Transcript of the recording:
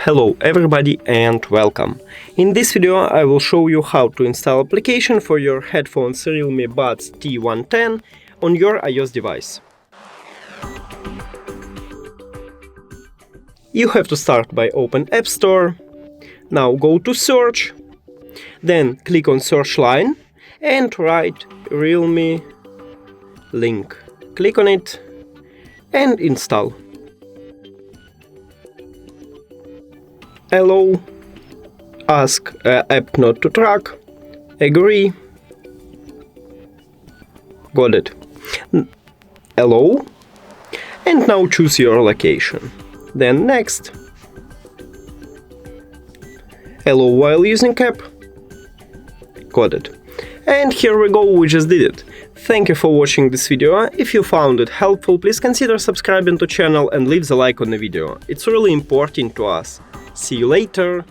Hello everybody and welcome. In this video I will show you how to install application for your headphones REALME Buds T110 on your iOS device. You have to start by open App Store. Now go to search, then click on search line and write REALME link. Click on it and install. Allow, ask app not to track, agree, got it, allow, and now choose your location, then next, allow while using app, got it, and here we go, we just did it. Thank you for watching this video. If you found it helpful, please consider subscribing to channel and leave the like on the video, it's really important to us. See you later!